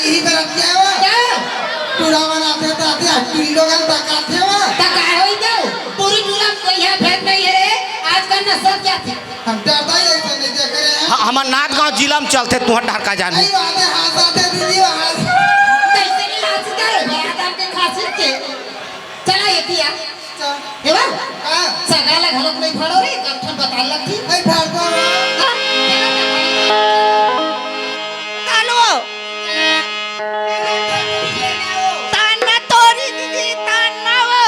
ही बरतिया हो टूरा बनाते ताते हट्टी लोगन तकाते हो तका होई जाओ पूरी टूरा कोई है भेद नहीं है आज का नसर क्या थे हम डरता ही ऐसे नहीं जा करे हैं हमार नाथ गांव जिला में चलते तू ढाका जाने आई आते हाथ आते दीदी हाथ कैसे नहीं लाज करे मेरा दाम के खासियत के चला ये किया हे बा सगाला घरत नहीं फड़ो रे कथन बता लगती आई फाड़तो कालो ताना तोरी दीदी ताना वो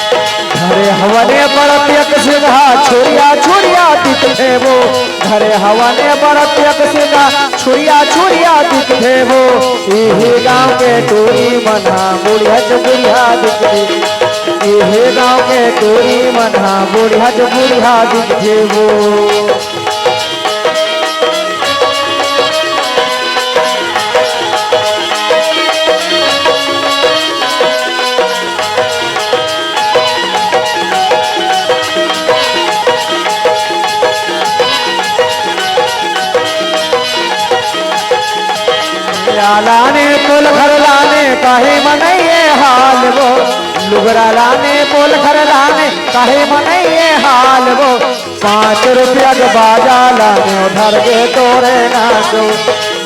हवने बरतियक सिंहा छुरिया छुरिया दिखते वो घरे हवने बरतियक सिंहा छुरिया छुरिया दिखते वो इहे गांव के टोरी मना बुढ़िया बुढ़िया दिखते इहे गांव के टोरी मना बुढ़िया बुढ़िया दिखते वो लाने पोल घर लाने काहे मनइए हाल वो लुगरा लाने पोल घर लाने काहे मनइए हाल वो 5 रुपया के बाजा लाने उधर के तोरे नाचो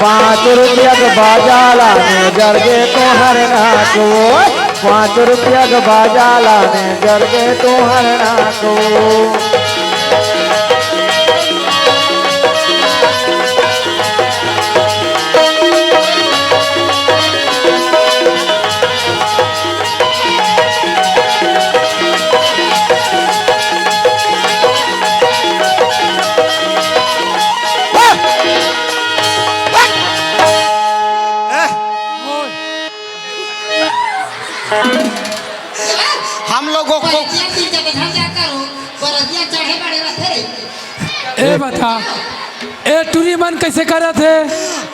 5 रुपया के बाजा लाने जर के तोहर नाचो 5 रुपया के बाजा लाने जर के तोहर नाचो हम लोगों को ए बता ए टूरी मन कैसे करत है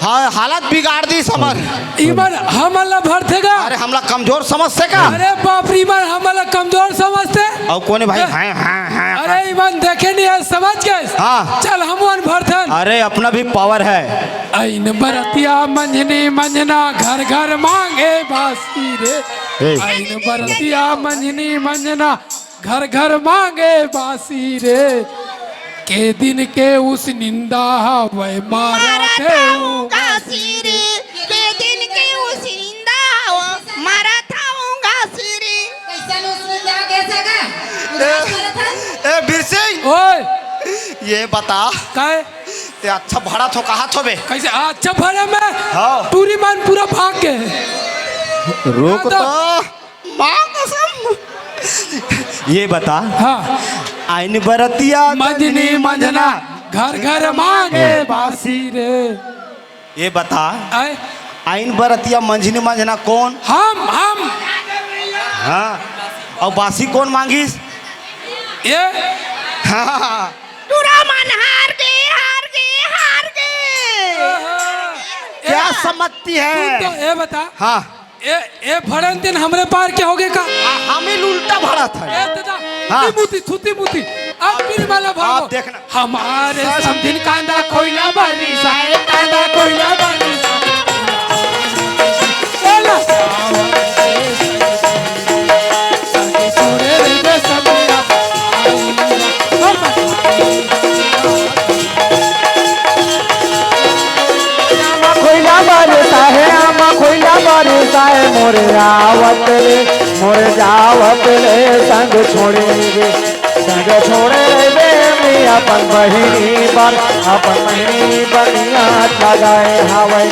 हाँ हालत बिगाड़ दी समर इमन हमला भरतेगा अरे हमला कमजोर समझते का अरे बाप रे इमन हमला कमजोर समझते और कोने भाई हाँ हाँ हाँ अरे इमन देखे नहीं है समझ गए हाँ चल हम भरथन अरे अपना भी पावर है ऐन बरतिया मंझनी मंझना घर घर मांगे बासी रे ऐन बरतिया मंझनी मंझना घर घर मांगे बासी रे के दिन के उस निंदा वह मारा थे गासीरे के दिन के उस निंदा मारा था गासीरे कैसे उसने क्या कैसे का ए बिरसी ओए ये बता काय ते अच्छा भाड़ा थो कहा थो बे कैसे अच्छा भरे में हाँ टूरी मान पूरा भाग के रुक तो मां कसम ये बता हाँ आइन बरतिया मंजनी मंजना घर घर मांगे बासी रे ये बता आए आइन बरतिया मंझनी मंझना कौन हम हाँ और बासी कौन मांगिस ये हाँ टूरा मन हार गए क्या समझती है तो ये बता हाँ ए भड़न दिन हमरे पार के होगे का हमें उल्टा भरा था ए दादा हाँ। थुती मुती अब फिर वाला भागो आप देखना हमारे समझिन कांदा कोयला बारी साए कांदा कोयला बारी चला छोड़े रे सबिया खोइला बारिश है मोरे आवत ले मोरे जावत ले संग छोड़े बे मैं अपन बहिनी बनिया लगाए हवाई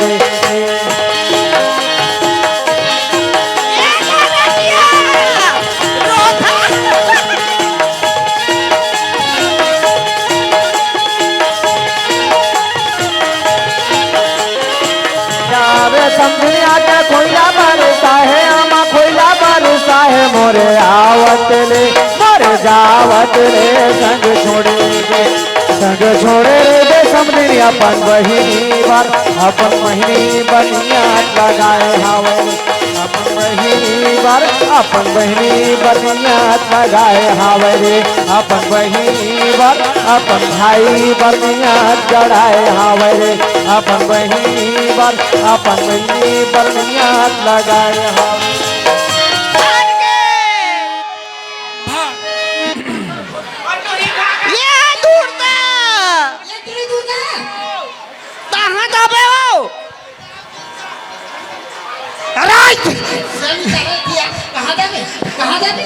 रे समझिया के खोइला बरसा है आमा खोइला बरसा है मोरे आवत ले मोरे जावत ले संग छोड़े के छोड़े रे दे समझी अपन बहिनी बार अपन बहिनी बनिया लगाए हावे अपन बहिनी बार अपन बहिनी बनिया लगाए हावे रे अपन बहिनी बार अपन भाई बनिया जड़ाए हावे रे अपन बहिनी बार अपन बहिनी बनिया लगाए हावे कहाँ जाबे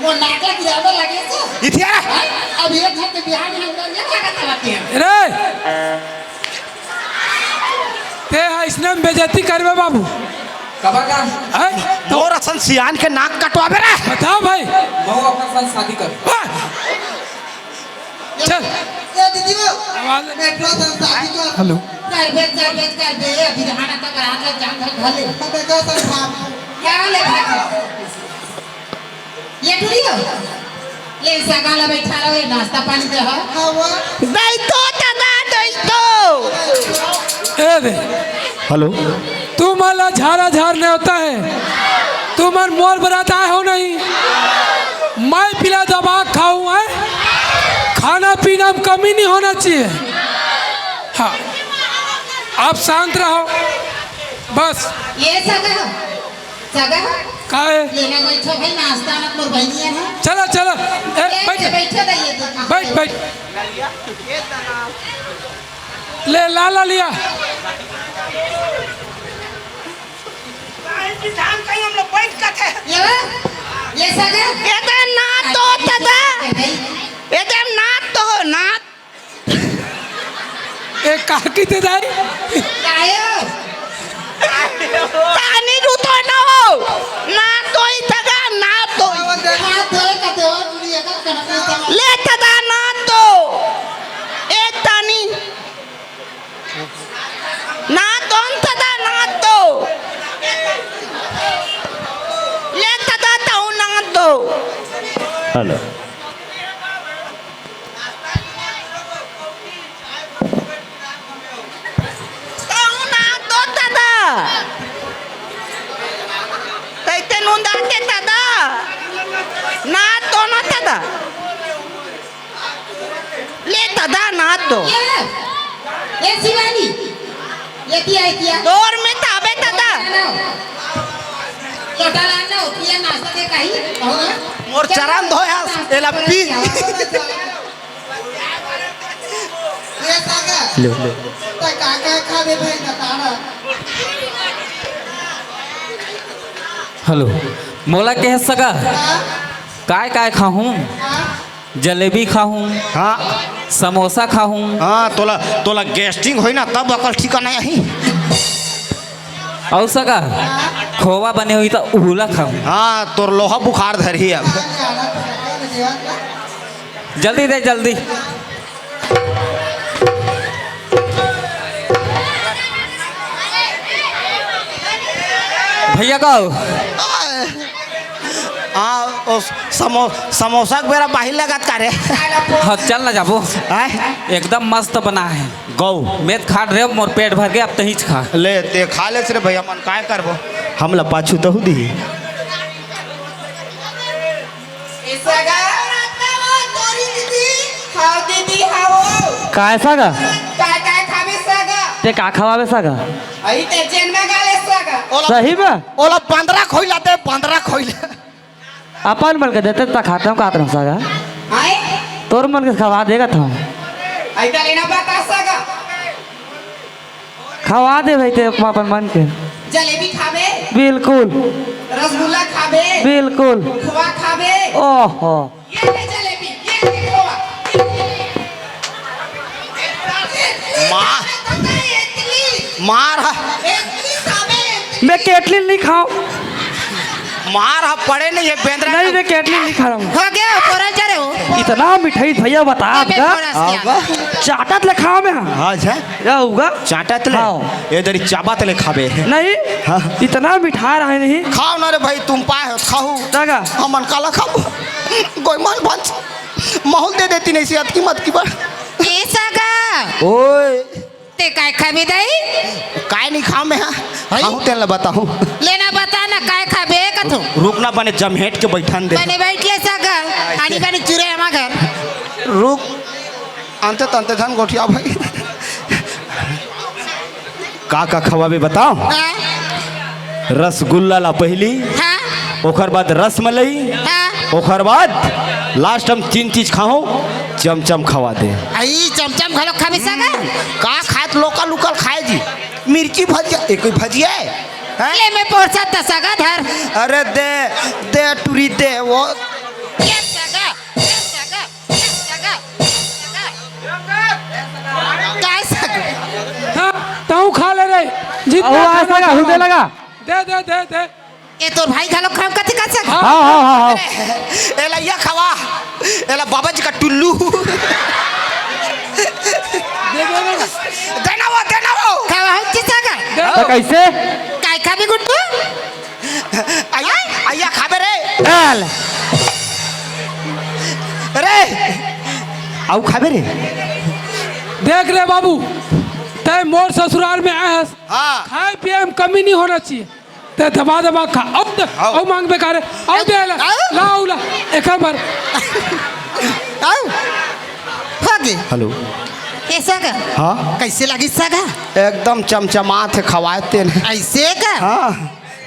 वो नाटक गिरावे लगे तो इथिया अब एक घर के बिहार में हम ये क्या करते हैं रे ते इसने बेइज्जती करबे बाबू कबा का हैं तो तोर असन सियान के नाक कटवाबे रे बताओ भाई बहु अपना साथ शादी कर चल ए दीदी वो आवाज मेट्रो संस्थानी को हेलो कर दे अभी जहां तक रात ले जान घर घले मेट्रो संस्थान क्या ले भाग ये टुरी हो ले सगाला बैठा रहो नाश्ता पानी दे हो हाँ वो दैतो दादा दैतो ए दे हेलो तू माला झाड़ा झाड़ने होता है तू मन मोर बराता हो नहीं मैं पिला दबा खाऊं है खाना पीना में कमी नहीं होना चाहिए हाँ आप शांत रहो बस ये सगा का है लेना बैठो भाई नाश्ता ना मोर बहनिया है चलो चलो ए, बैठ बैठो दइए तो बैठ बैठ ले लाला लिया ये सगा एकदम नात तो दादा एकदम नात तो हो नात एक काकी ते दाई आयो पानी रुतो ना हो नात तो ही तगा नात तो हाथ धोए का दो टुरी का कनक ले तदा नात तो एक तानी नात तो तदा नात तो ले तदा तो नात तो हेलो ताऊ नात तो तदा तैते नुंदाते तदा नात तो ना तदा ले तदा नात तो ये शिवानी ये किया दौर में ताबे तदा लोटा लाना होती है नाश्ता के कहीं मोर चरण धोया एला पी ये सगा लो लो तो काका खावे भाई नताड़ा हेलो मोला के है सगा काय खाऊं जलेबी खाऊं हाँ समोसा खाऊं हाँ तोला तोला गैस्ट्रिंग होई ना तब अकल ठिकाना यही और सगा खोवा बने हुई तो उहुला खाऊं हाँ तोर लोहा बुखार धरी अब जल्दी दे जल्दी भैया कहो हाँ ओ समोसा के बेरा बाहिर लगात का रे हाँ चल ना जाबो आय एकदम मस्त बना है गौ मैं खा रहे हो मोर पेट भर के अब तही खा ले ते खा ले रे भैया मन काय करबो हम ला पाछू दहु दी काय सागा ते का खवावे सागा सही में ओला 15 खोइला दे 15 खोइला अपन मन के देते ता खाता हूँ का तरह सागा तोर मन के खवा देगा था खवा दे भाई ते अपन मन के जलेबी खाबे बिल्कुल रसगुल्ला खाबे बिल्कुल खोआ खाबे ओहो ये ले जलेबी ये ले खोआ माँ मार मैं केटलिन नहीं खाऊं मार हा पड़े नहीं ये बेंद्रा नहीं मैं केटलिन नहीं खा रहा हूँ हो गया पोरा जा रहे हो इतना मिठाई भैया बता आपका चाटत ले खाओ मैं हाँ जा क्या होगा चाटत ले हाँ। ये दरी चाबत ले खाबे नहीं हाँ। इतना मिठा रहा है नहीं खाओ ना रे भाई तुम पाए हो खाओ दागा हमन काला खाओ गोई मन भंच माहौल दे देती होती नहीं सियात की मत की बात ए सगा ओए ते काय खाबे दाई काय नहीं खाओ मैं हाँ तेल बताऊँ लेना बता ना काय खाबे का तू रुकना बने जमहेट के बैठान दे बने बैठ ले सगा आणि बने चुरे हमा घर रुक अंते तंते धन गोठिया भाई का खवाबे बताओ हाँ रसगुल्ला ला पहली हाँ ओखर बाद रसमलाई हाँ ओखर बाद लास्ट हम 3 चीज खाओ चमचम खवा दे आई चमचम घलो खाबे सगा का खात लोकल उकल खाए जी मिर्ची भजिया एक भजिया है ले मैं पोरसा त सगा धर अरे दे दे टूरी दे वो ये सगा काय सगा हाँ ताऊ खा ले रे अहो जितना आ खाना सगा खा हुदे लगा दे दे दे दे ए तोर भाई घलो खाम कथि का सगा हाँ हाँ हाँ हाँ एला या खवा एला बाबा जी का टुल्लू दे दे देना वो खावा हो कि सगा तो कैसे काय खाबे गुड्डू आया आया खाबे रे चल अरे आउ खाबे रे देख रे बाबू तय मोर ससुराल में आया है हाँ खाए पिए में कमी नहीं होना चाहिए ते दबा दबा खा अब दे आओ। अब मांग बेकार है अब दे ला आओ। लाओ ला एक बार आओ हो गए हेलो ए सगा हाँ कैसे लगी सगा एकदम चमचमात है खवाते हैं ऐसे का हाँ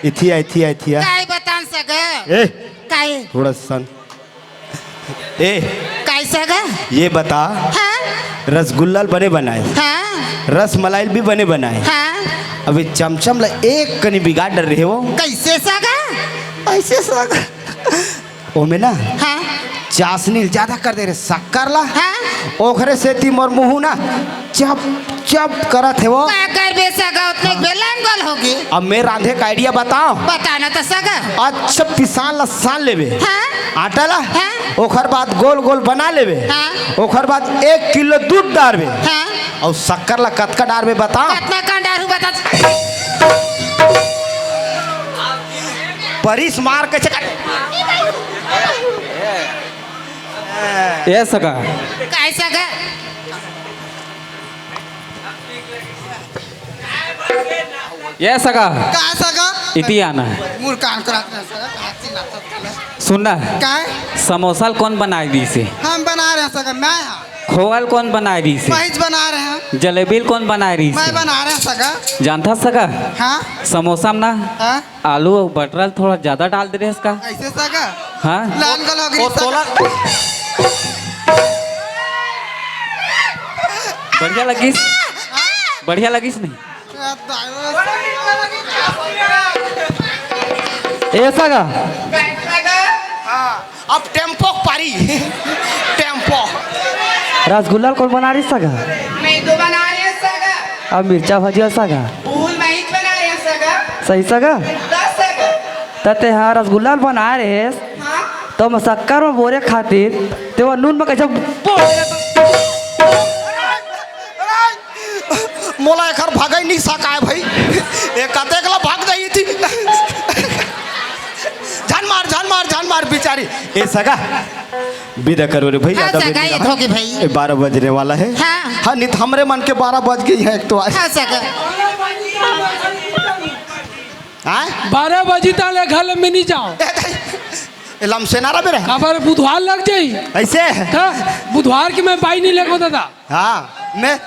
इथिया काय बतान सगा ए काय थोड़ा सन ए काय सगा ये बता हाँ रसगुल्ला बने बनाए हाँ रसमलाई भी बने बनाए हाँ अभी चमचम ला एक कनी बिगाड़ डर रहे हो कैसे सगा ऐसे सग ओमे ना हाँ चाशनी ज्यादा कर दे रे शक्कर ला हाँ ओखरे से ती मोर मुँह ना चप चप करत है वो क्या कर बे सगा उतने बेलन गोल होगी अब मैं रांधे का आइडिया बताओ बताना तो सगा अच्छा पिसान ला सान लेबे हाँ आटा ला हाँ। ओखर बाद गोल गोल बना लेबे हाँ। ओखर बाद 1 किलो दूध डालबे हाँ और शक्कर ला कतका डालबे बताओ कितना कंडारू बता परिस मार के चका ये सगा काय सगा ये सगा काय सगा इति आना है मूर कान करात ना सगा हाथी नाटक सुनना काय समोसा कौन बनाए दी से हम बना रहे हैं सगा मैं हाँ खोवल कौन बनाए दी से वही बना रहे हैं जलेबी कौन बनाए रही मैं से बना रहे हैं सगा जानता सगा हाँ समोसा में ना हाँ आलू और बटर थोड़ा ज्यादा डाल दे रहे इसका कैसे सगा हाँ लाल गल हो गई और तोला बढ़िया लगी बढ़िया लगी नहीं ए सगा हाँ, अब टेम्पो पारी टेम्पो रसगुल्ला कौन बना रही सगा मैं तो बना रहे हैं सगा अब मिर्चा भजिया सगा फूल मैं ही बना रहे हैं सगा सही सगा 10 सगा तते हाँ रसगुल्ला बना रहे हाँ तो मैं शक्कर में बोरे खातिर ते वो नून में कैसे मोला एक भागई नहीं सका है भाई एक कतेकला भाग गई थी जान मार बेचारी ए सगा विदा करो रे भाई हाँ सगा ये धोखे भाई 12 बजने वाला है हाँ। हाँ नहीं तो हमरे मन के 12 बज गई है एक तो आज हाँ सगा हाँ 12 बजे तक घर में नहीं जाओ लमसेनारा में रहे खबर बुधवार लग जाई ऐसे था बुधवार की मैं बाई नहीं लेको दादा हाँ मैं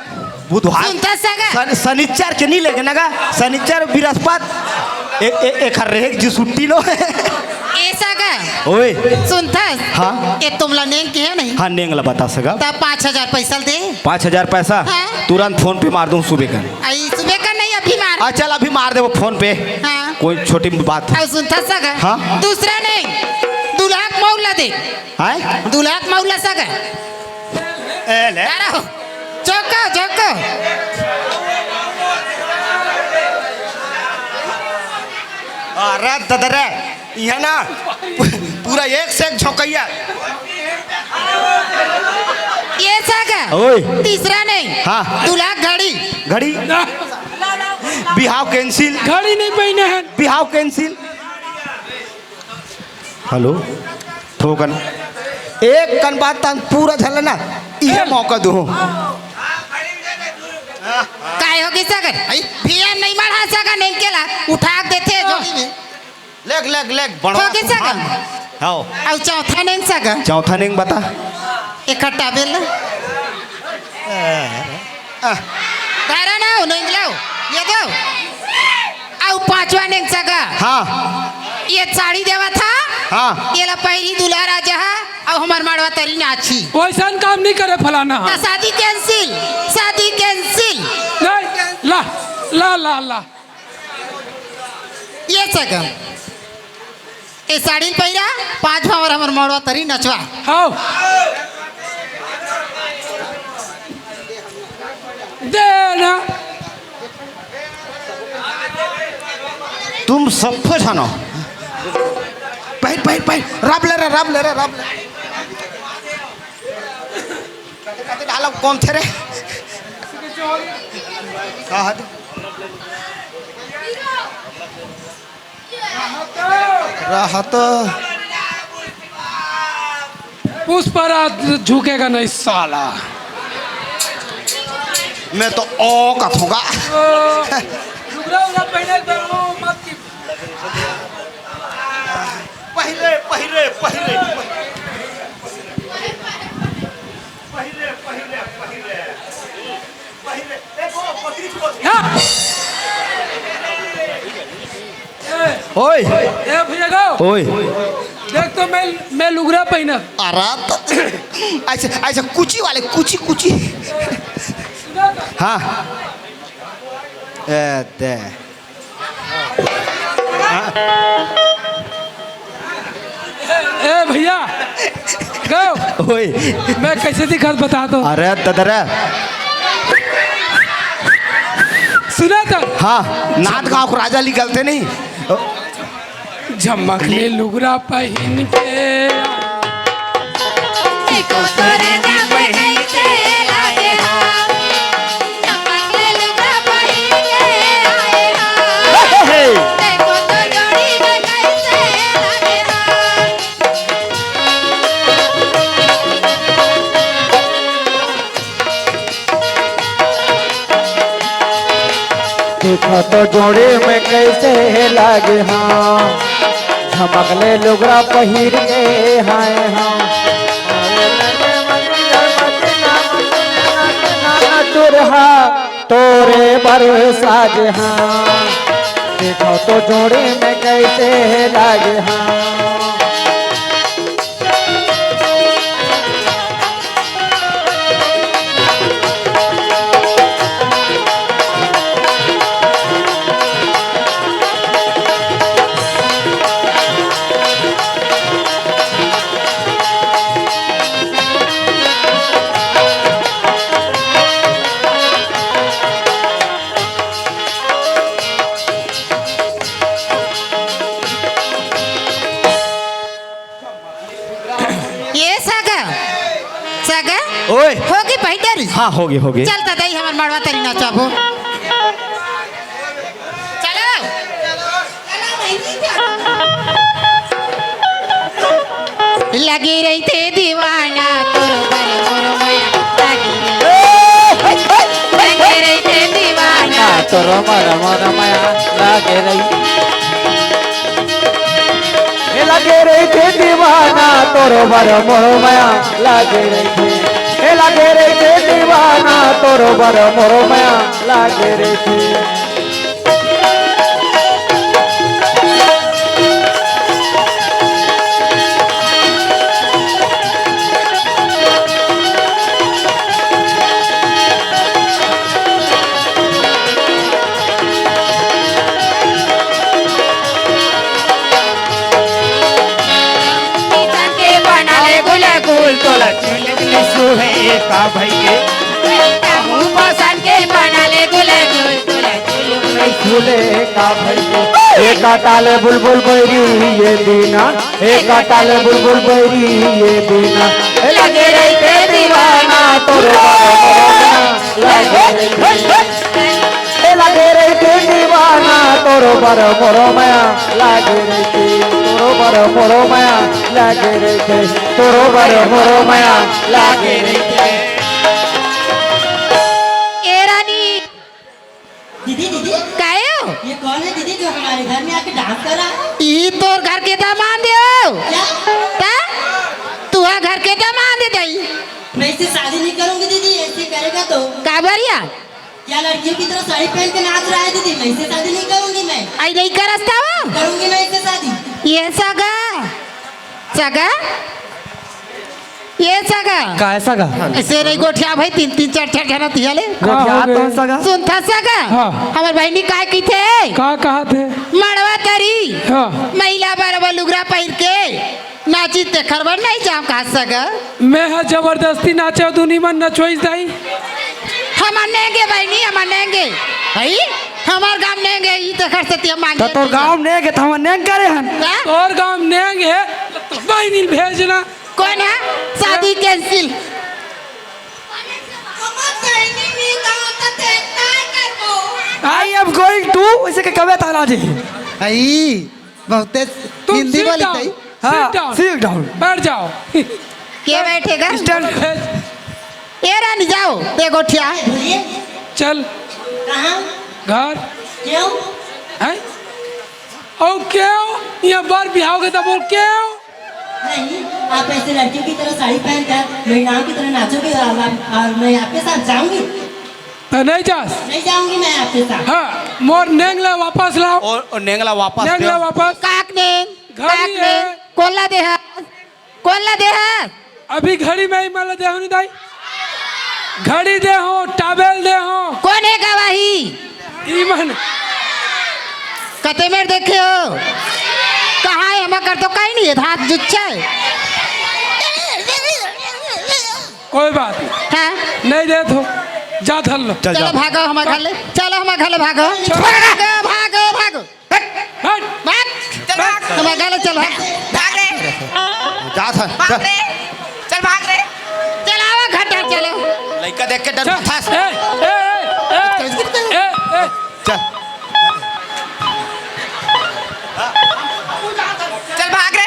बुधवार सुनता सगा शनिचर के नहीं लेके नगा शनिचर बृहस्पत एक रहे जी छुट्टी लो ए सगा ओए सुनता हाँ। ये तुम नेंग के है नहीं हाँ नेंगला बता सका तब 5000 पैसा दे 5000 पैसा हाँ। तुरंत फोन पे मार दूं सुबह का आई सुबह का नहीं अभी मार चल अभी मार दे वो फोन पे हाँ कोई छोटी बात अब सुनता सगा हाँ। दूसरा नहीं 2 लाख मौला दे है 2 लाख मौला सगा ले अरे चौका चौका अरे ददरे ये ना पूरा एक से एक झोंकैया ये सगा ओए तीसरा नहीं हाँ। 2 लाख घड़ी घड़ी बिहाव कैंसिल घड़ी नहीं पहने हैं बिहाव कैंसिल हेलो ठोकन एक कन बात तन पूरा झल ना ये मौका दो काय होगी सगन भिया नहीं मारा सगन नहीं केला उठा देते जोड़ी में लेग लेग लेग बड़ा होगी सगन हाओ और चौथा नहीं सगन चौथा नहीं बता इकट्ठा बेल तारा ना नहीं लाओ ये दो और पांचवा नहीं सगा हाँ ये साड़ी देवा था हाँ ये ला पहली दूल्हा राजा है और हमार मारवा तरी नाची वैसा काम नहीं करे फलाना ना शादी कैंसिल नहीं ला ला ला ला ये सगम ये साड़ी पहिरा पांचवा और हमार मारवा तरी नचवा हाँ देना तुम सब जानो पहन पहन पहन रब ले रे डालो कौन थे रे राहत पुष्पराज झुकेगा नहीं साला मैं तो ओ कथूंगा पहले पहले पहले ओए ए भैया गो ओए देख तो मैं लुगरा पहना अरे तो ऐसे ऐसे कुची वाले कुची हाँ ए दे ए भैया गो ओए मैं कैसे दिखा बता दो अरे ददरा सुना था हाँ नाथ गाँव को राजा निकलते नहीं झमकले लुगरा पहन के देखो तो जोड़े में कैसे लागे हाँ झमकले लुगरा पहिर के हाय हाँ तुरहा तोरे बरसाज हाँ देखो तो जोड़े में कैसे लागे हाँ ओए होगी पहिटर हाँ होगी चलता दई हमार मारवा तरी नाचाबो चलो लगी रही थे दीवाना तोरो बर मोरो माया लगी रही थे दीवाना तोरो मर माया लागे रही थे दीवाना तोरो बर मोरो माया लागे रही थे लागे रे थे दीवाना तोरो बर मोरो माया लागे रे थे का भाई के बना ले गुले झूले का भाई एक टाले बुलबुल बैरी ये दीना एक टाले बुलबुल बैरी ये दीना लगे रही थे दीवाना तोरो लगे रही थे दीवाना तो तोरो बर मोरो माया लागे रे के तोरो बर मोरो माया लागे रे के तोरो बर मोरो माया लागे रे के ए रानी दीदी दीदी काहे हो ये कौन है दीदी जो हमारे घर में आके डांस कर रहा है? ई तोर घर के दामाद हो क्या ता तू आ घर के दामाद दई मैं इससे शादी नहीं करूंगी दीदी, ऐसे करेगा तो काबरिया क्या लड़कियों की तरह साड़ी पहन के नाच रहा है दीदी? मैं इससे शादी नहीं करूंगी, मैं आई नहीं करस्ता हो करूंगी मैं इससे शादी। ये सगा सगा ये सगा काय सगा ऐसे नहीं गोठिया भाई तीन तीन चार चार जना तियाले गोठिया तो सगा सुन था सगा हाँ। हमार बहनी काय की थे कहा थे मड़वा तरी हाँ। महिला बराबर लुगरा पहन के नाची ते खरबर नहीं जाम कहा सगा मैं है जबरदस्ती नाचे दुनी मन नचोइस दाई हम नेंगे बहनी हम नेंगे भाई हमार गांव नेंगे ई ते खर से तिया मांगे तो गांव ने के हम ने करे हन हाँ? और गांव नेंग है तो बहनी भेजना कौन है शादी cancel I am going to इसे के कवे ताला जी आई बहुते तुम हिंदी sit बोली down, थी। sit down, सिट डाउन बैठ जाओ के बैठेगा भेज, ए रानी जाओ ते गोठिया बोलिए चल कहाँ घर क्यों? है ओ क्यों ये बार बिहाव के तो बोल क्यों नहीं, आप ऐसे लड़कियों की तरह साड़ी पहन कर महिलाओं की तरह नाचोगे और मैं आपके साथ जाऊंगी? तो नहीं जास नहीं जाऊंगी मैं आपके साथ। हाँ मोर नेंगला वापस लाओ और नेंगला वापस नेंगला दो। वापस काक ने घड़ी है। कोल्ला दे है अभी घड़ी में ही माला दे हो नहीं दाई घड़ी दे हो टावेल दे हो कौन है गवाही ईमन कते में देखे हो कहाँ है हमें कर तो कहीं नहीं है हाथ जुच्छा है कोई बात हाँ? नहीं दे तो जा धर लो चल चलो जा भागो हमारे घर ले चलो हमारे घर ले भागो चलो। भागो भागो भागो हट भाग हमारे घर ले चलो भाग रे जा था चल चल भाग रे चल आओ घटा चलो लड़का देख के डर चल था ए चल चल भाग रे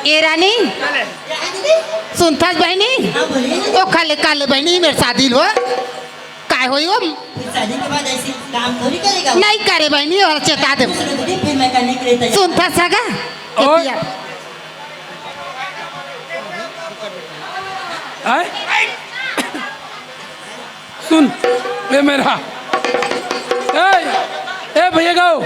ए रानी सुनतास बहनी हाँ बोलिए ना। ओ खाले काले बहनी मेरे शादी लो काय होई हो फिर शादी के बाद ऐसे काम थोड़ी करेगा वो। नहीं करे बहनी और चेता दे दूसरे दीदी फिर मैं करने के लिए तैयार। सुनता सगा और? एतिया। सुन ए मेरा ए भैया गाओ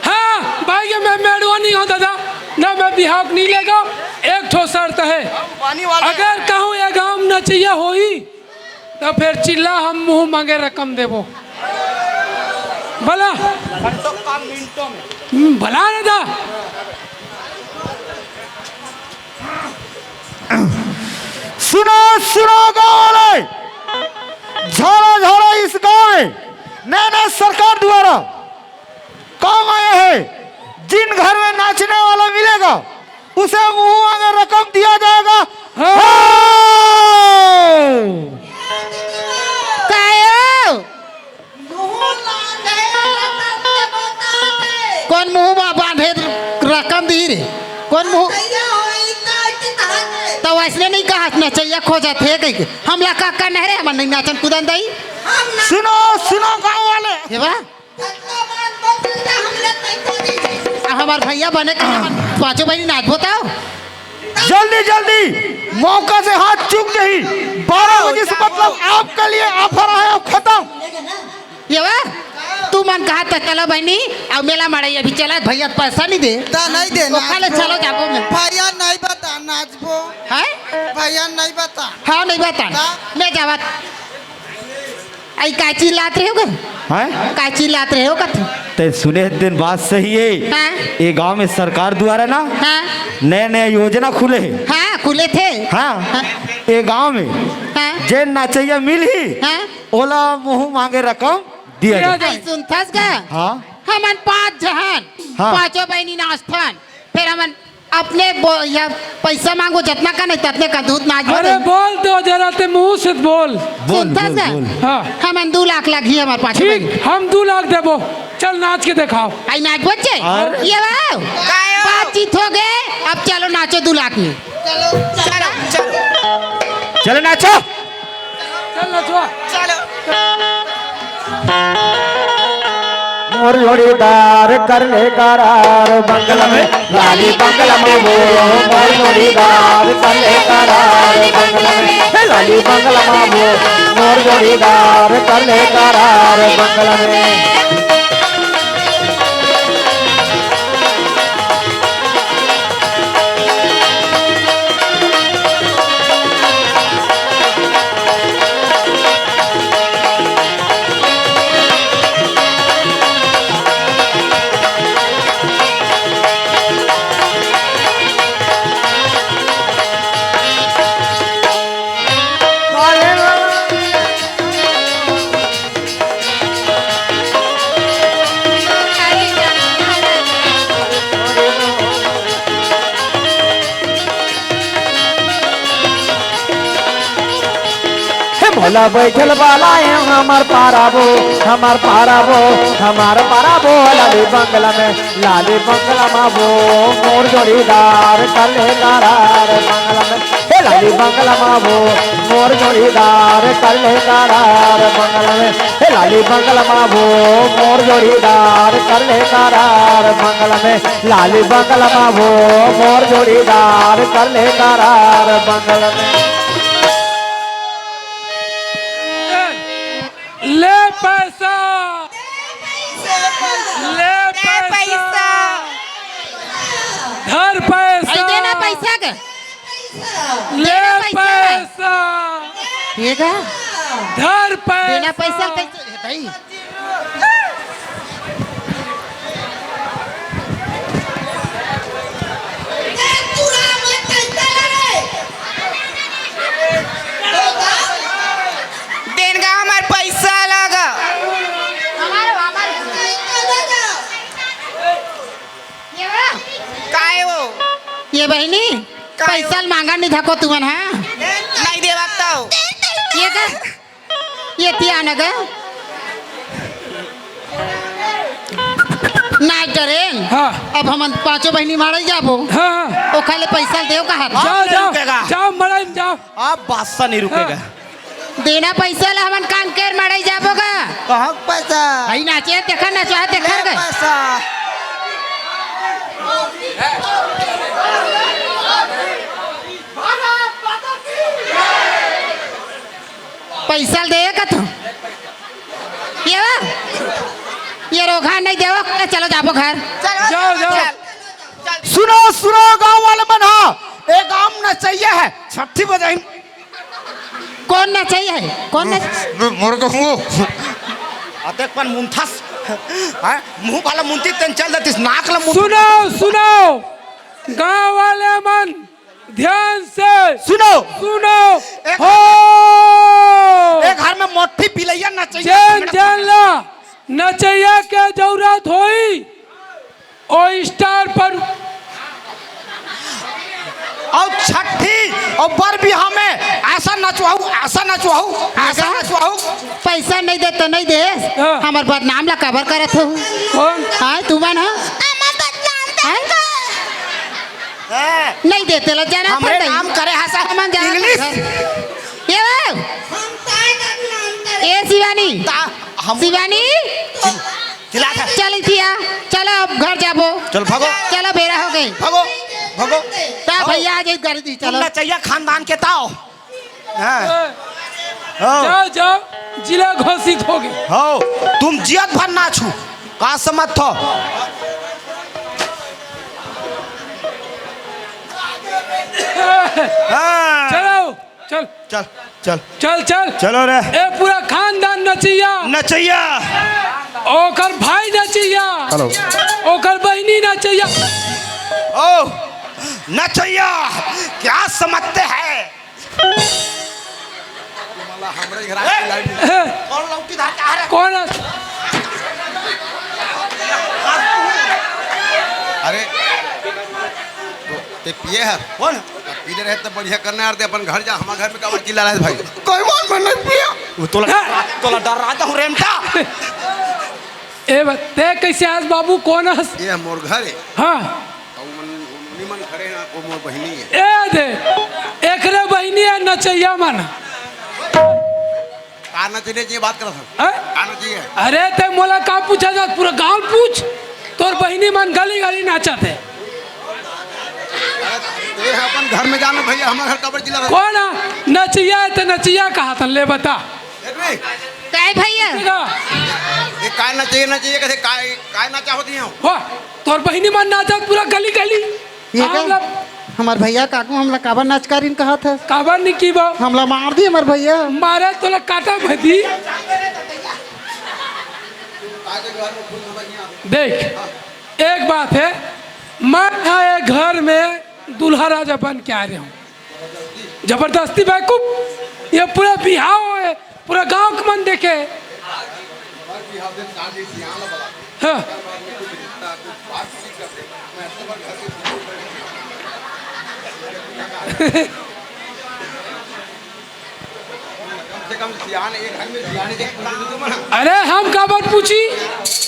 हाँ भाई ये मैं मेड़वा नहीं हूँ दादा ना मैं बिहार नहीं लेगा एक ठो शर्त है अगर कहूँ ये गाँव न चाहिए होई तो फिर चिल्ला हम मुंह मांगे रकम देवो भला भला ना था सुनो सुनो गाँव वाले झाड़ा झाड़ा इस गाँव में नए नए सरकार द्वारा काम आए हैं जिन घर में नाचने वाला मिलेगा उसे मुंह आगे रकम दिया जाएगा कायो कौन मुंह में बांधे रकम दी रे कौन मुंह तो वैसे नहीं कहा ना चाहिए खोजा थे कहीं हमला का नहरे हम नहीं नाचन कूदन दई सुनो सुनो गाँव वाले ये बा हमार भैया बने के पांचों बहनी नाच बताओ जल्दी जल्दी मौका से हाथ चूक नहीं 12 बजे से मतलब आपके लिए ऑफर है अब खत्म ये बा तू मन कहा था चलो बहनी अब मेला मड़ाई अभी चला भैया पैसा नहीं दे ता नहीं दे वो खाले चलो जाबो में भैया नहीं बता नाचबो है भैया नहीं बता हाँ नहीं बता मैं जावत आई काची लात रहे हो हैं काची लात रहे हो कथी ते सुने दिन बात सही है हाँ ये गांव में सरकार द्वारा ना हाँ नए नए योजना खुले हैं हाँ खुले थे हाँ ये गांव में हाँ जे नाचैया मिल ही हाँ ओला मुंह मांगे रकम दिया जाए आई सुनथस का हाँ हमन 5 जहान हाँ। 5 बहनी नाचथन फिर हमन अपने या पैसा मांगो जितना का नहीं ततने का दूध नाच अरे बोल दो जरा ते मुंह से बोल। हाँ हम 2 लाख लागी हमारे पास ठीक, हम 2 लाख देबो। चल नाच के दिखाओ। आई नाच बच्चे ये वाओ बातचीत हो गए। अब चलो नाचो 2 लाख में। चलो नाचो। चल नचवा। मोर जोड़ीदार कर ले करार बंगला में लाली बंगला में वो मोर जोड़ीदार कर ले करार बंगला में लाली बंगला में वो मोर जोड़ीदार कर ले करार बंगला में। भोला बैठल वाला है हमार पाराबो हमार पाराबो हमार पाराबो लाली बंगला में वो मोर जोड़ीदार कर ले करार बंगला में हे लाली बंगला में वो मोर जोड़ीदार कर ले करार बंगला में हे लाली बंगला में वो मोर जोड़ीदार कर ले करार बंगला में लाली बंगला में वो मोर जोड़ीदार कर ले करार बंगला में। ले पैसा, ले पैसा, धर पैसा, देना पैसा का ले पैसा, ये का धर पैसा, देना पैसा कैसे भाई। ये बहनी पैसा मांगा नहीं था को तुमन है नहीं दे सकता ये का ये तिया न गा ना डरेन। हाँ। अब हम 5 बहनी मारे जाबो। हाँ। ओ खाले पैसा देओ कहा जाओ जाओ जाओ मराई जाओ। अब बादशाह नहीं रुकेगा। देना पैसा ला हमन कान केर मारे जाबो का कहाँ पैसा भाई नाचे देखा नचा देखा गए पैसा पैसा दे का तो ये रोगा नहीं देवो चलो जाबो घर जाओ जाओ। सुनो सुनो गांव वाले बना एक गांव न चाहिए है छठी बजाई कौन ना चाहिए कौन ना मोर तो मुंह अतेक पन मुंथस है मुंह वाला मुंती तन चल देतिस नाक ला सुनो सुनो गांव वाले मन ध्यान से सुनो सुनो एक- हो एक घर में मोटी बिलैया न चाहिए जान जान ला नचैया के जरूरत होई ओ स्टार पर और छठी और बर भी हमें ऐसा नचवाऊ ऐसा नचवाऊ ऐसा नचवाऊ पैसा नहीं दे तो नहीं दे हाँ। हमार बदनाम ला कवर करत हो कौन हां तू मन है नहीं देते ला जाना हमरे पड़ता नाम करे हसा मन जाना इंग्लिश ये ए शिवानी हम शिवानी चिल्ला था चल थिया चलो अब घर जाबो चल भागो चलो बेरा हो गई भागो भागो ता भैया आ जाई कर दी चलो चलो चाहिए खानदान के ताओ हाँ जाओ जाओ जिला घोषित हो गए। हो तुम जियत भर ना छू का समझ थो हाँ। चलो चल चल चल चल चल चलो रे ए पूरा खानदान नचिया नचैया ओकर भाई नचिया हेलो ओकर बहनी नचिया ओ नचैया क्या समझते हैं कौन लौटी धार के आ रहा है? कौन है? अरे ते पिए है कौन पीले रहे तो बढ़िया करना यार, अपन घर जा, हमारे घर में काबर चिल्ला रहा है भाई। कोई मान मैं नहीं पिया वो तोला डर रहा हूँ रेमटा। ए बते कैसे आज बाबू कौन हस? ये मोर घर है हाँ और निमन खड़े ना, वो मोर बहिनी है। ए दे एकरे बहिनी है नचैया मन। आना चाहिए बात करा था, हैं? आना चाहिए। अरे ते मोला का पूछा जा, पूरा गांव पूछ, तोर बहिनी मन गली गली नाचत है। ये अपन घर में जाना भैया, हमारे घर काबर चिल्ला रहा है। कौन है? नचिया है तो नचिया कहा था, ले बता। काय भैया ये काय ना चाहिए कैसे काय ना चाहती हूँ। वाह तोर बहिनी मन नाचत पूरा गली गली। ये का? हमार भैया काकू हमला काबर नाचकारीन कहा था, काबर नहीं की बा हमला मार दी हमार भैया। मारे तोला काटा भदी। देख एक बात है, मैं आए घर में दूल्हा राजा बन के आ रहा हूँ, जबरदस्ती बेवकूफ। ये पूरा बिहाव है, पूरा गांव का मन देखे। हाँ। अरे हम काबर पूछी,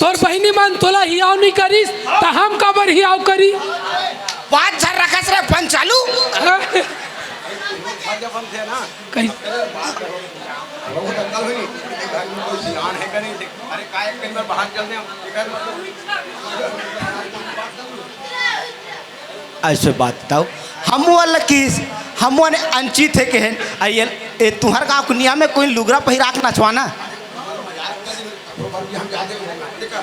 तोर बहिनी मन तोला हियाव नहीं करीस तो हम काबर हियाव करी। पाँच झर रखस रे फन चालू कहीं ऐसे बात बताओ। हम वाला किस हम वाले अंची थे के हैं आइए ए तुम्हार गाँव कुनिया में कोई लुगरा पहिराक नचवाना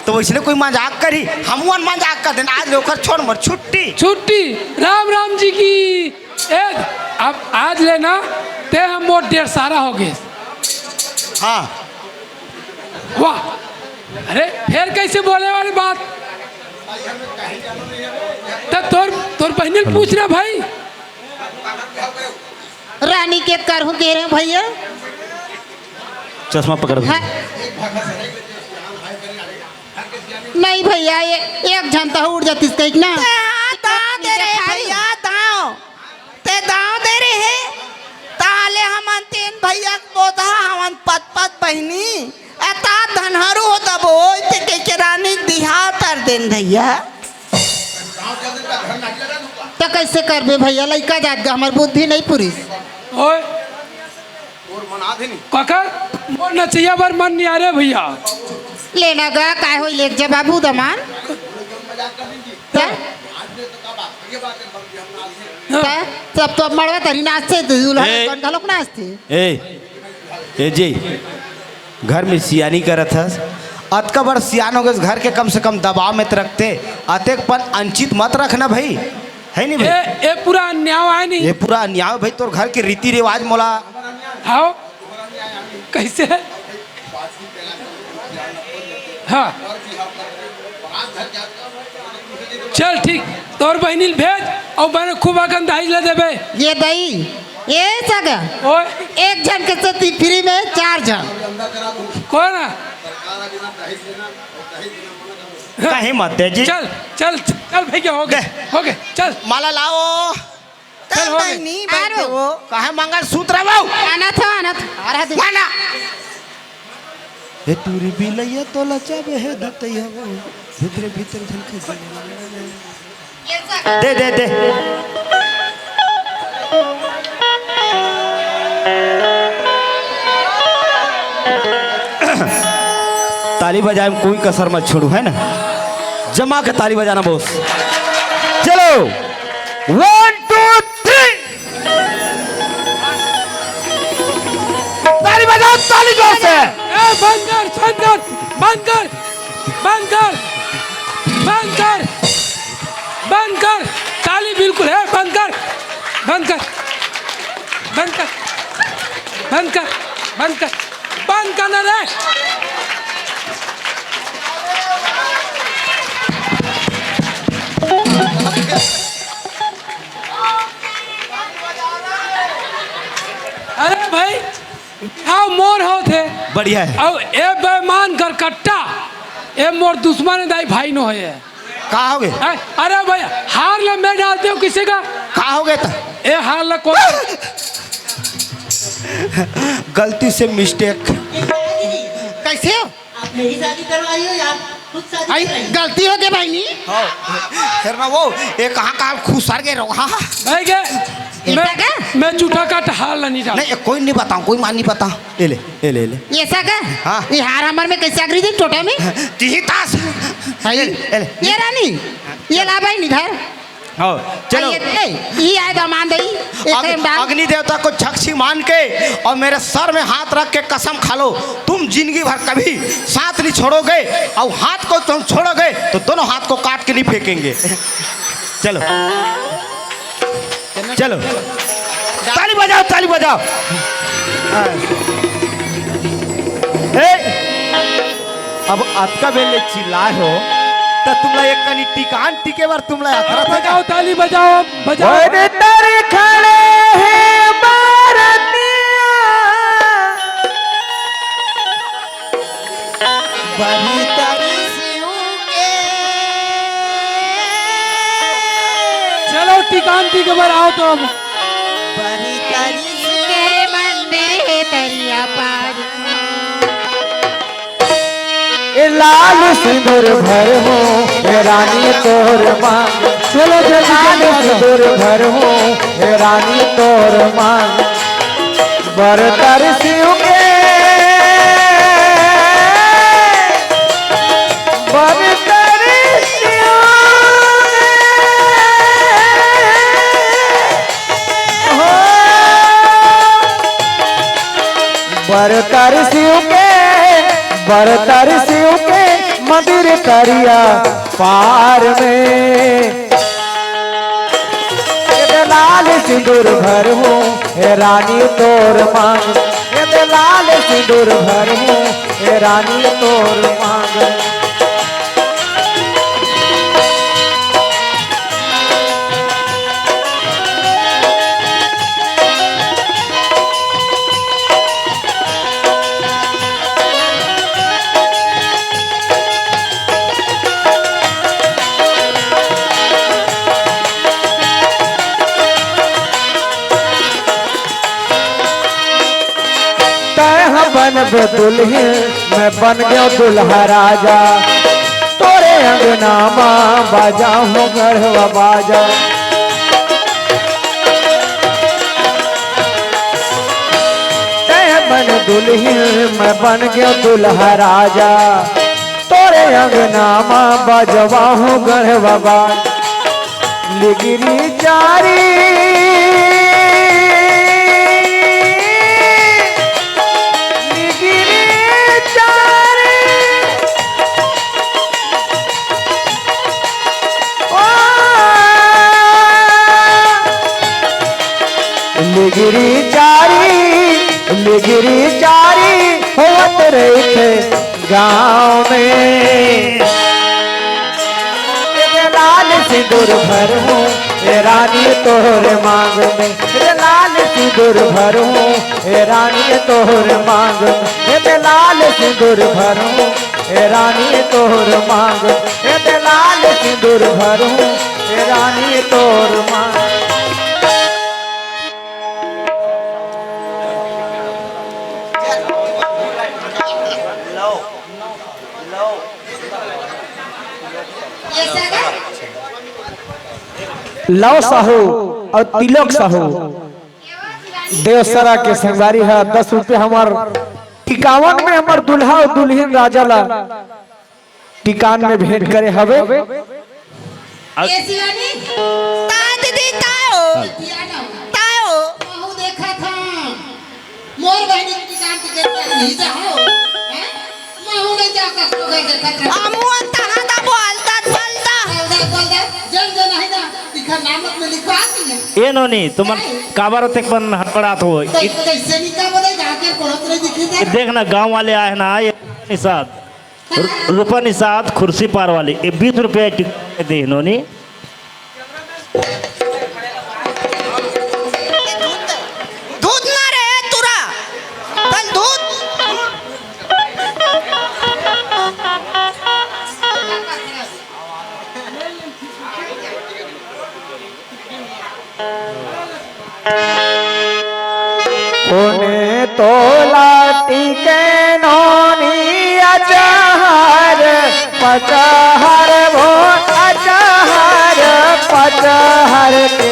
तो वैसे कोई मजाक करी, हम वन मजाक कर देना। आज लोकर छोड़ मर छुट्टी छुट्टी राम राम जी की। ए अब आज लेना ते हम मोट 1.5 सारा हो गए। हाँ वाह अरे फिर कैसे बोले वाली बात। तब तोर बहनी पूछ रहे भाई रानी के करहूँ दे रहे हैं भैया। चश्मा पकड़ हाँ? नहीं भैया ये एक झंटा उड़ जाती कहीं ना। दाव दे रहे भैया, दाव ते दाव दे रहे हैं ताले हमन 3 भैया बोधा हमन पत बहिनी अता धनहरू होता बोल ते के रानी दिहा कर देन भैया। तो कैसे करबे भैया, लड़का जात गा हमार बुद्धि नहीं पूरी। ओए और मना दे नहीं काका मोर नचिया बार मन नहीं आ रहे भैया। लेना गा काय होई लेक जा बाबू दमान। सब तो मड़वा तरी नाचते दूल्हा कौन घलोक नाचते। ए जी घर में सियानी करत हस, अतका बड़ सियान हो गए घर के कम से कम दबाव में तो रखते, अतेक पन अंचित मत रखना भाई, है नहीं भाई। ए पूरा अन्याय है नहीं, ये पूरा अन्याय भाई। तोर घर के रीति रिवाज मोला हाँ कैसे है। हाँ चल ठीक, तोर बहनी भेज और मैंने खूब अगन दही ले देबे। ये दही ये सगा ओए एक जन के साथ फ्री में 4 जन। कौन है? कहीं मत दे जी। चल चल चल भैया हो गए चल माला लाओ। चल हो गए। बहिनी बैठे वो कहे मंगल सूत्र बाऊ आना था आ दे माना हे तूरी बिलैया तो लचाबे है दतैया वो भीतर भीतर झलके दे दे दे। ताली बजाए में कोई कसर मत छोड़ू, है ना। जमा के ताली बजाना बॉस। चलो 1 2 3 ताली बजाओ, ताली जोर से। बंद कर बंद कर बंद कर बंद कर बंद कर ताली बिल्कुल है, बंद कर बंद कर बंद कर बंद कर बंद कर बंद करना रे। अरे भाई हाँ मोर हो थे बढ़िया है। अब ए बेमान कर कट्टा ए मोर दुश्मन दाई भाई नो है। कहाँ हो गए? अरे भाई हार ला मैं डालती हूँ किसी का। कहाँ हो गए था? ए हार ला कौन? गलती से मिस्टेक। कैसे हो? आप मेरी शादी करवाई हो यार, खुद शादी आई कराई। गलती हो गई भाई नी। फिर ना वो ये कहाँ कहाँ खुसार गए रहो। हाँ भाई के मैं झूठा का हार ला नहीं डाल। नहीं कोई नहीं बताऊँ, कोई मान नहीं पता। ले ले ले ले ले। ये ऐसा का? हाँ। ये हार हमारे में कैसे आगरी थी टोटा में? तीही तास। ये ले। रानी ये ला भाई निधर। चलो ये आए दामान दई अग्नि देवता को झक्सी मान के और मेरे सर में हाथ रख के कसम खा लो, तुम जिंदगी भर कभी साथ नहीं छोड़ोगे और हाथ को तुम छोड़ोगे तो दोनों हाथ को काट के नहीं फेंकेंगे। चलो चलो ताली बजाओ, ताली बजाओ। अब अतका बेले चिल्लाए हो तो तुमला एक कनी टिकान टिके बार तुमला यात्रा बजाओ ताली बजाओ बजाओ। तर खड़े हैं भारतीय बड़ी तरसियों के चलो टिकांती के बार आओ तो अब। बड़ी तरसियों के मंदिर है दरिया पार। ए लाल सिंदूर भर हो ए रानी तोर मांग। चलो लाल सिंदूर भर हो ए रानी तोर मांग। बरतर सिंह के बरतर सिंह हो बरतर सिंह के बरतर शिव के मंदिर करिया पार में। ये लाल सिंदूर भर हूँ हे रानी तोर मांग। ये लाल सिंदूर भर हूँ हे रानी तोर मांग। बनब दुल्हन मैं बन गया दुल्हा राजा। तोरे अंगनामा बाजा हो गढ़वा बाजा। तय बन दुल्हन मैं बन गया दुल्हा राजा। तोरे अंगनामा बाजवा हो गढ़वा बाजा। लिगिरी जारी लिगिरी चारी होत रही थे गाँव में। लाल सिंदूर भर हूँ ए रानी तोहर मांग में। लाल सिंदूर भर हूँ ए रानी तोहर मांग में। लाल सिंदूर भर हूँ ए रानी तोहर मांग। लाल सिंदूर भर हूँ ए रानी तोहर मांग। लव साहू और तिलक साहू देवसरा के संगवारी है। 10 रुपये हमार 51 में हमार दुल्हा और दुल्हन राजा ला टिकान में भेंट करे हवे। ये शिवानी दीदी ताओ ताओ महू देखा था मोर बहनी की दुकान के नहीं जाओ महू नहीं जा कसको गए देखा था अमु तना दा बोलता बोलता जन जन है ना दिखा नामक में लिखवा दी ए नोनी तुम काबर तक बन हड़बड़ात हो। कैसे निका बोले जाके पढ़त नहीं दिखी देख ना गांव वाले आए ना ये निषाद रुपा निषाद खुर्सी पार वाले 20 रुपये दे नोनी। दूध ना रे तुरा कल दूध कोने तो लाटी के नोनी अजहर पचहर वो अजहर पचहर के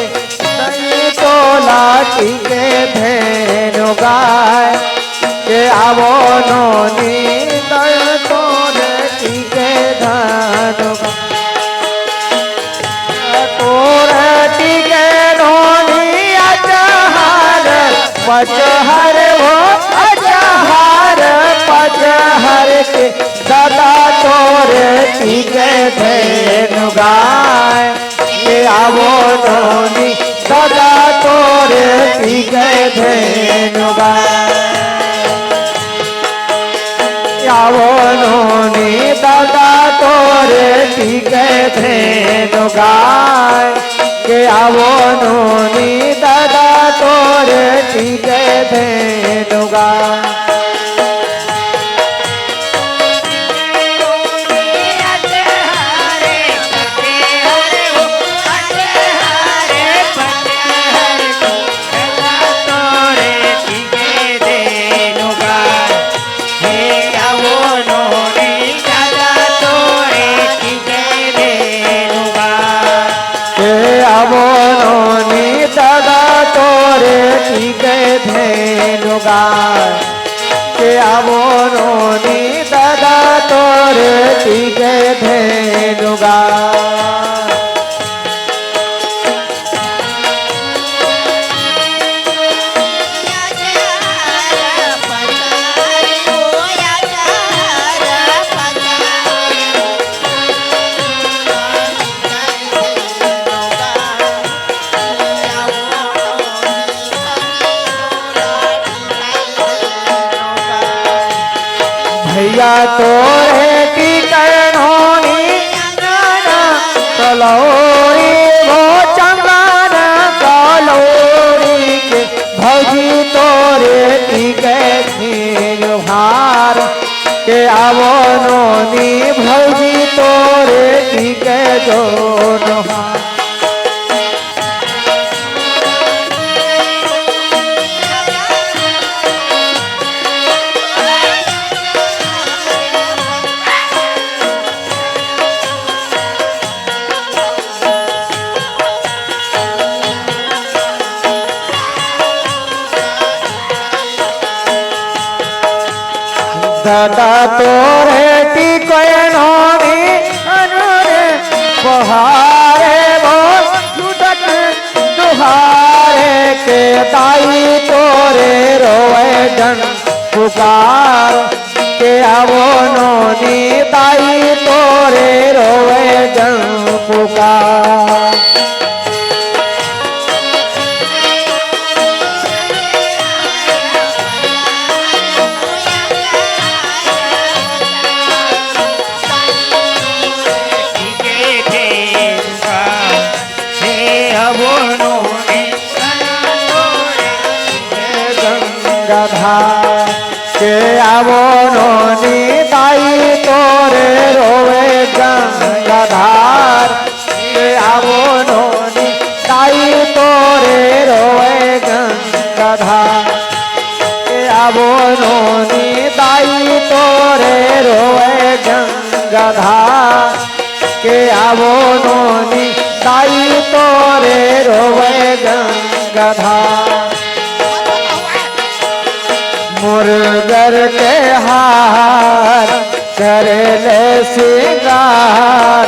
दही तो लाटी के धेनु गाय के आवो नोनी दही तो लाटी के धनु पचहर वो अजहर पचहर के दादा तोरे टीके धेनु गाय के आवो नोनी दादा तोरे टीके धेनु गाय आवो नोनी दादा तोरे टीके धेनु गाय के आवो नोनी दादा तोरे टीके धेनु गाय धेनु गाय के आवो नोनी दादा तोरे टीके धेनु गाय भैया तोरे टीके नोनी कलौरी वो चंदन कलौरी के भौजी तोरे टीके धेनु हार के आवो नोनी भौजी तोरे टीके दोनों हार दादा तोरे टीके नोनी अनुरे बहारे बोल सुदक दुहारे के दाई तोरे रोए जन पुकार के आवो नोनी दाई तोरे रोए जन पुकार गंगाधार के आवो नोनी दाई तोरे रोए गंगाधार के आवो नोनी दाई तोरे रोए गंगाधार के आवो नोनी दाई तोरे रोए गंगाधार के आवो नोनी दाई तोरे रोए गंगाधार मुर्गर के हार करे ले सिंगार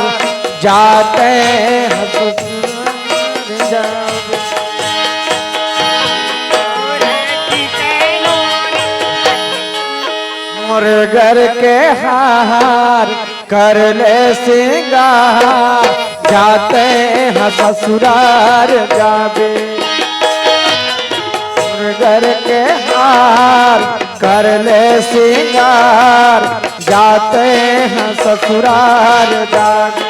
जाते हैं ससुराल जावे। मुर्गर के हार कर ले सिंगार जाते हैं ससुराल जावे। मुर्गर के हार कर ले सिंगार जाते हैं ससुराल जावे।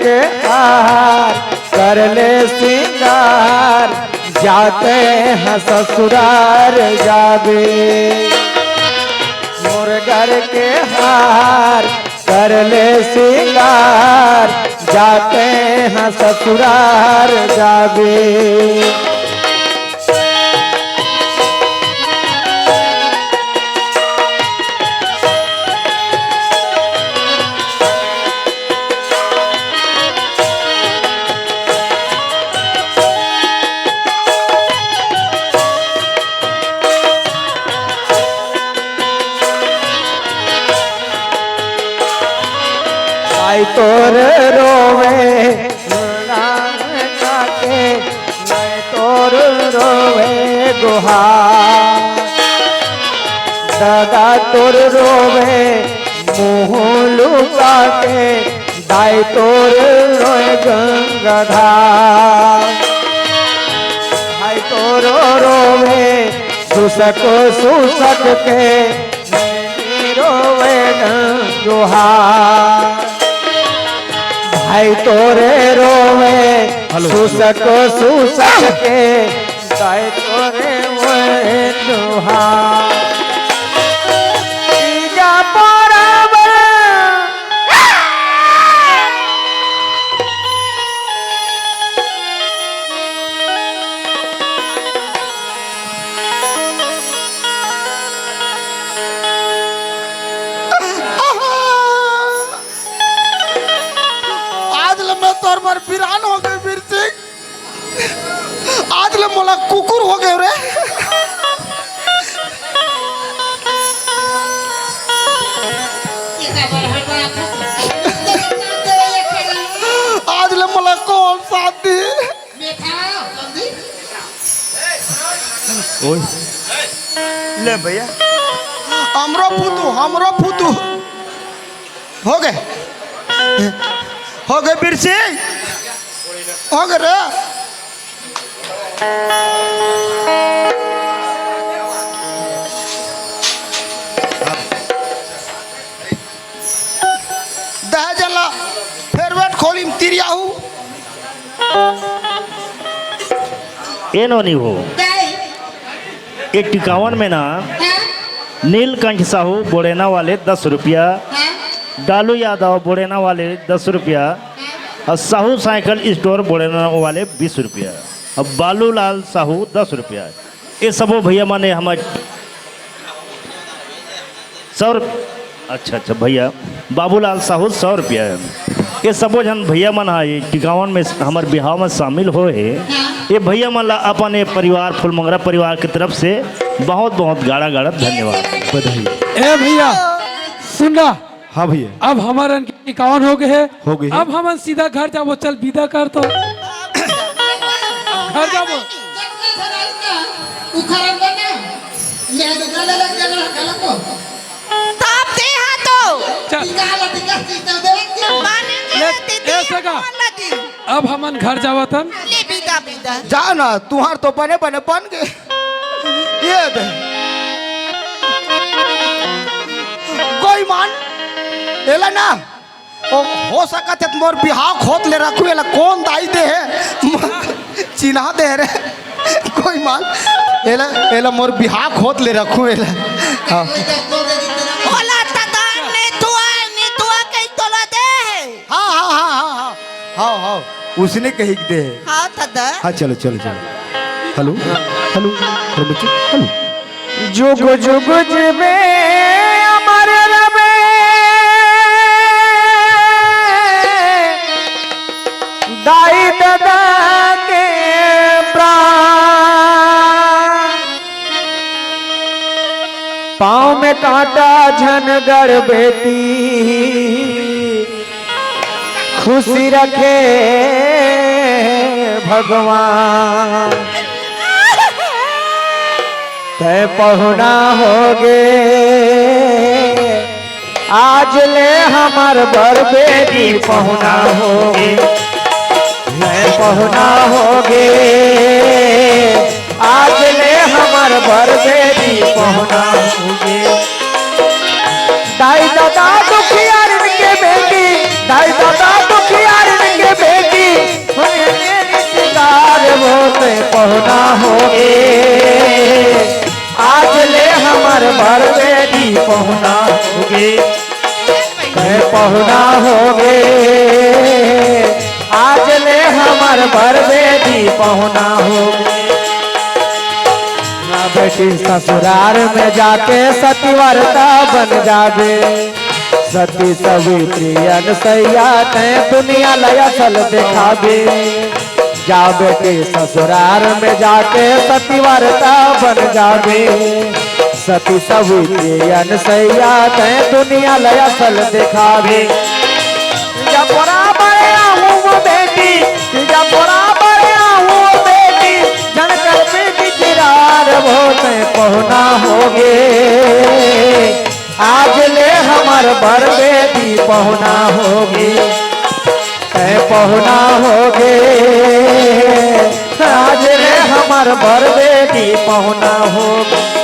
के हार कर ले सिंगार जाते हैं ससुरार जाबे मोर घर के हार कर ले सिंगार जाते हैं ससुरार जाबे आई तोर रोवे काके मैं तोर रोवे गुहार दादा तोर रोवे मुँह लुका के दाई तोर रोए गंगाधार भाई तोर रोवे सुसक सुसक के मैं रोवे गुहार भाई तोरे रोवे सुसक सुसक के दाई तोरे वो दुहार जा परब आज ले मैं तोर पर बिरान हो गए वीर सिंह आज ले मोला कुकुर हो गए रे आज ले मोला कौन साथ दी ले भैया हमरो फुतू हो गए वीर सिंह हो गए रे दह जला फेरवेट खोली तिरिया हूँ ये नोनी हो एक टिकावन में ना नीलकंठ साहू बोड़ेना वाले 10 रुपया डालू यादव बोड़ेना वाले 10 रुपया और साहू साइकिल स्टोर बोड़ेना वाले 20 रुपया और बालूलाल साहू 10 रुपया ये सबो भैया माने हमारे 100 अच्छा भैया बाबूलाल साहू 100 रुपया है ये सबो जन भैया मन है टिकावन में हमारे बिहाव में शामिल हो है ये भैया मन ला अपन ये परिवार फुलमंगरा परिवार की तरफ से बहुत बहुत गाढ़ा गाढ़ा धन्यवाद बधाई। ए भैया सुन रहा हाँ भैया अब हमारे 51 हो गए हो गए। अब हम सीधा घर जाबो चल विदा कर तो घर जाबो ताप दे हाथों चल ऐसे का अब हमन घर जावतन ले बिदा बिदा जा ना तुहार तो बने बने बन गए ये दे कोई मान एला ना ओ हो सकत है मोर बिहाव खोत ले रखू एला कौन दाई दे है चिन्हा दे रे कोई मान एला मोर बिहाव खोत ले रखू एला हाँ ओला तदा ने तुआ कई तोला दे हाँ हाँ हाँ हाँ हाँ हाँ हाँ उसने कही दे है हाँ तदा हाँ चलो चलो चलो हेलो हेलो हेलो बच्चे हेलो जुग जुग जिबे अमर रवे दाई दादा के प्राण पाँव में कांटा झनगढ़ बेटी खुशी रखे भगवान तय पहुना होगे आज ले हमार बर बेटी पहुना होगे मैं पहुना होगे आज ले हमार बर बेटी पहुना होगे दाई दादा दुखियार के बेटी दाई दादा दुखियार बर बेटी पहुना होगे पहुना होगे आज ले हमार बर बेटी पहुना होगे ना बेटी ससुराल में जाके सतीवरता बन जावे सती सवित्री अनसैया ते दुनिया लयल दिखावे जा बेटी ससुराल में जाके सतीवरता बन जावे सती सवित्री अनसैया ते दुनिया लयल दिखावे जब बराबर आहूँ बेटी जब बराबर आहूँ बेटी जनकर बेटी किरार होते पहुना होगे आज ले हमार बर बेटी पहुना होगी पहुना होगे आज ले हमार बर बेटी पहुना होगी